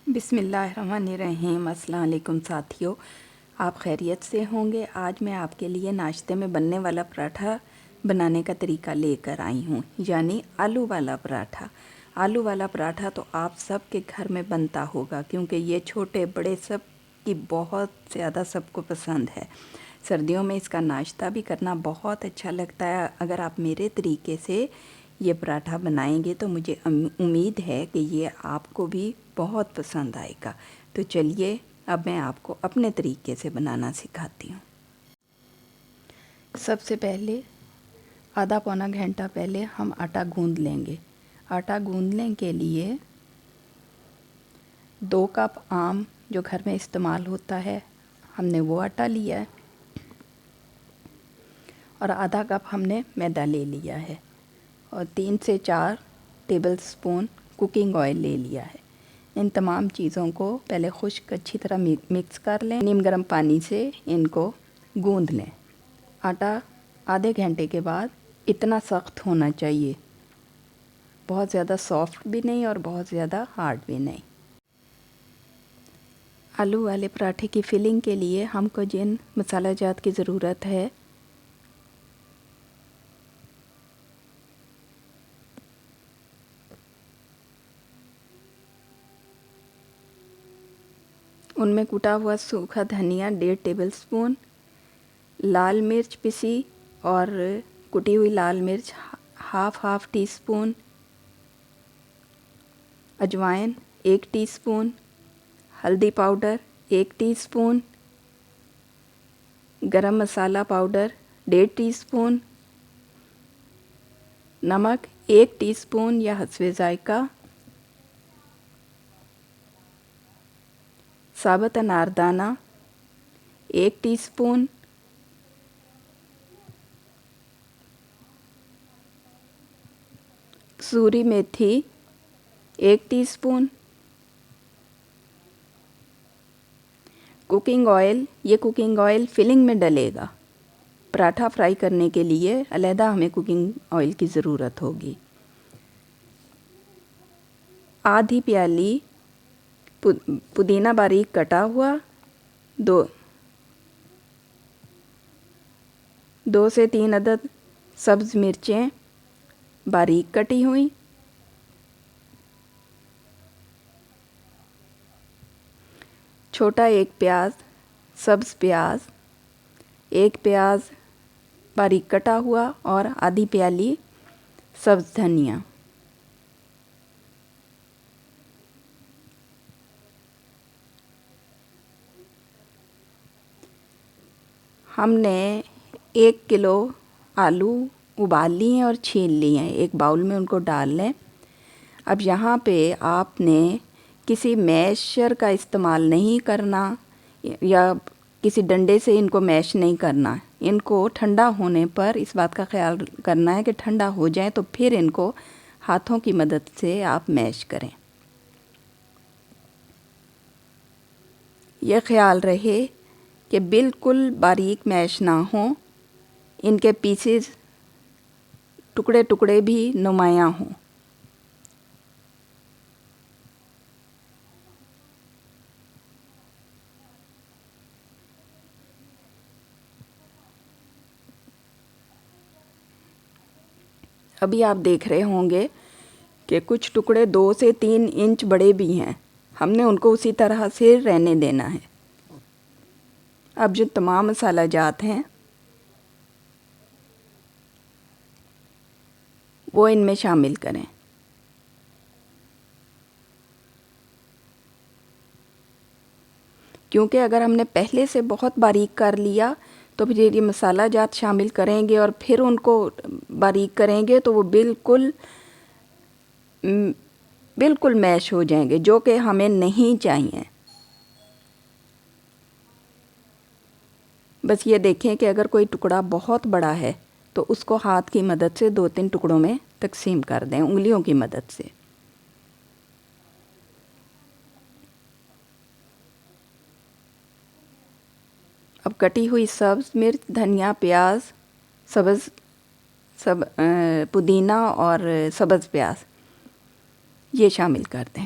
بسم اللہ الرحمن الرحیم۔ السلام علیکم ساتھیوں، آپ خیریت سے ہوں گے۔ آج میں آپ کے لیے ناشتے میں بننے والا پراٹھا بنانے کا طریقہ لے کر آئی ہوں، یعنی آلو والا پراٹھا۔ آلو والا پراٹھا تو آپ سب کے گھر میں بنتا ہوگا، کیونکہ یہ چھوٹے بڑے سب کی بہت زیادہ سب کو پسند ہے۔ سردیوں میں اس کا ناشتہ بھی کرنا بہت اچھا لگتا ہے۔ اگر آپ میرے طریقے سے یہ پراٹھا بنائیں گے تو مجھے امید ہے کہ یہ آپ کو بھی بہت پسند آئے گا۔ تو چلیے اب میں آپ کو اپنے طریقے سے بنانا سکھاتی ہوں۔ سب سے پہلے آدھا پونا گھنٹہ پہلے ہم آٹا گوندھ لیں گے۔ آٹا گوندھنے کے لیے 2 کپ عام جو گھر میں استعمال ہوتا ہے ہم نے وہ آٹا لیا ہے، اور آدھا کپ ہم نے میدا لے لیا ہے، اور 3 سے 4 ٹیبل سپون کوکنگ آئل لے لیا ہے۔ ان تمام چیزوں کو پہلے خشک اچھی طرح مکس کر لیں، نیم گرم پانی سے ان کو گوندھ لیں۔ آٹا آدھے گھنٹے کے بعد اتنا سخت ہونا چاہیے، بہت زیادہ سافٹ بھی نہیں اور بہت زیادہ ہارڈ بھی نہیں۔ آلو والے پراٹھے کی فلنگ کے لیے ہم کو جن مسالہ جات کی ضرورت ہے، ان میں کوٹا ہوا سوکھا دھنیا 1.5 ٹیبل سپون، لال مرچ پسی اور کٹی ہوئی لال مرچ ہاف ٹی سپون، اجوائن 1 ٹی سپون، ہلدی پاؤڈر 1 ٹی سپون، گرم مسالہ پاؤڈر 1.5 ٹی سپون، نمک 1 ٹی سپون یا حسب ذائقہ، ثابت اناردانہ 1 ٹی سپون، کسوری میتھی 1 ٹی سپون، کوکنگ آئل، یہ کوکنگ آئل فلنگ میں ڈلے گا۔ پراٹھا فرائی کرنے کے لیے علیحدہ ہمیں کوکنگ آئل کی ضرورت ہوگی۔ آدھی پیالی پودینہ باریک کٹا ہوا، 2 سے 3 عدد سبز مرچیں باریک کٹی ہوئی، چھوٹا 1 پیاز، سبز پیاز 1 پیاز باریک کٹا ہوا، اور آدھی پیالی سبز دھنیا۔ ہم نے 1 کلو آلو ابال لیے ہیں اور چھیل لیے ہیں، ایک باؤل میں ان کو ڈال لیں۔ اب یہاں پہ آپ نے کسی میشر کا استعمال نہیں کرنا، یا کسی ڈنڈے سے ان کو میش نہیں کرنا۔ ان کو ٹھنڈا ہونے پر اس بات کا خیال کرنا ہے کہ ٹھنڈا ہو جائیں تو پھر ان کو ہاتھوں کی مدد سے آپ میش کریں۔ یہ خیال رہے کہ بالکل باریک میش نہ ہوں، ان کے پیسز ٹکڑے ٹکڑے بھی نمایاں ہوں۔ ابھی آپ دیکھ رہے ہوں گے کہ کچھ ٹکڑے 2 سے 3 انچ بڑے بھی ہیں، ہم نے ان کو اسی طرح سے رہنے دینا ہے۔ اب جو تمام مسالہ جات ہیں وہ ان میں شامل کریں۔ کیونکہ اگر ہم نے پہلے سے بہت باریک کر لیا تو پھر یہ مسالہ جات شامل کریں گے اور پھر ان کو باریک کریں گے تو وہ بالکل میش ہو جائیں گے، جو کہ ہمیں نہیں چاہیے۔ بس یہ دیکھیں کہ اگر کوئی ٹکڑا بہت بڑا ہے تو اس کو ہاتھ کی مدد سے 2-3 ٹکڑوں میں تقسیم کر دیں، انگلیوں کی مدد سے۔ اب کٹی ہوئی سبز مرچ، دھنیا، پیاز، پودینہ اور سبز پیاز یہ شامل کر دیں۔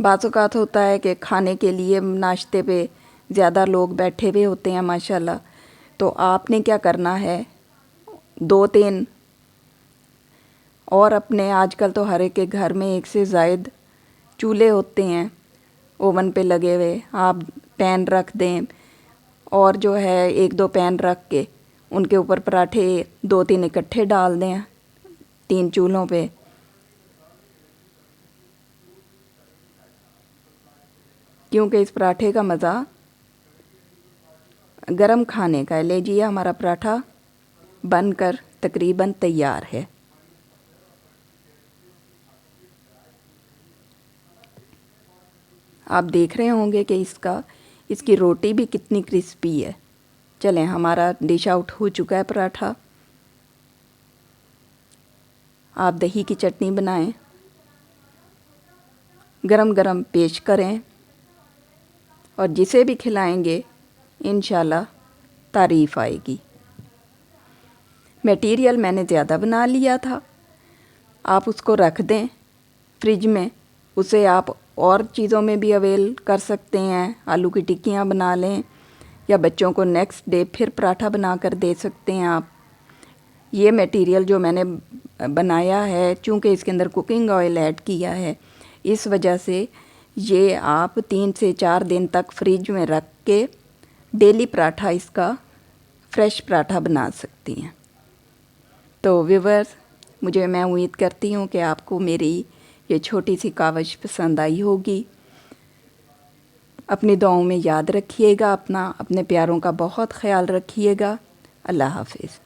بعض اوقات ہوتا ہے کہ کھانے کے لیے ناشتے پہ زیادہ لوگ بیٹھے ہوئے ہوتے ہیں ماشاءاللہ، تو آپ نے کیا کرنا ہے، 2-3 اور اپنے آج کل تو ہر ایک کے گھر میں 1 سے زائد چولہے ہوتے ہیں اوون پہ لگے ہوئے، آپ پین رکھ دیں اور جو ہے 1-2 پین رکھ کے ان کے اوپر پراٹھے 2-3 اکٹھے ڈال دیں 3 چولہوں پہ، کیونکہ اس پراٹھے کا مزہ گرم کھانے کا ہے۔ لیجیے ہمارا پراٹھا بن کر تقریباً تیار ہے۔ آپ دیکھ رہے ہوں گے کہ اس کی روٹی بھی کتنی کرسپی ہے۔ چلیں ہمارا ڈش آؤٹ ہو چکا ہے پراٹھا۔ آپ دہی کی چٹنی بنائیں، گرم گرم پیش کریں اور جسے بھی کھلائیں گے انشاءاللہ تعریف آئے گی۔ میٹیریل میں نے زیادہ بنا لیا تھا، آپ اس کو رکھ دیں فریج میں، اسے آپ اور چیزوں میں بھی اویل کر سکتے ہیں، آلو کی ٹکیاں بنا لیں یا بچوں کو نیکسٹ ڈے پھر پراٹھا بنا کر دے سکتے ہیں آپ۔ یہ میٹیریل جو میں نے بنایا ہے، چونکہ اس کے اندر کوکنگ آئل ایڈ کیا ہے، اس وجہ سے یہ آپ 3 سے 4 دن تک فریج میں رکھ کے ڈیلی پراٹھا اس کا فریش پراٹھا بنا سکتی ہیں۔ تو ویورز، میں امید کرتی ہوں کہ آپ کو میری یہ چھوٹی سی کاوش پسند آئی ہوگی۔ اپنی دعاؤں میں یاد رکھیے گا، اپنے پیاروں کا بہت خیال رکھیے گا۔ اللہ حافظ۔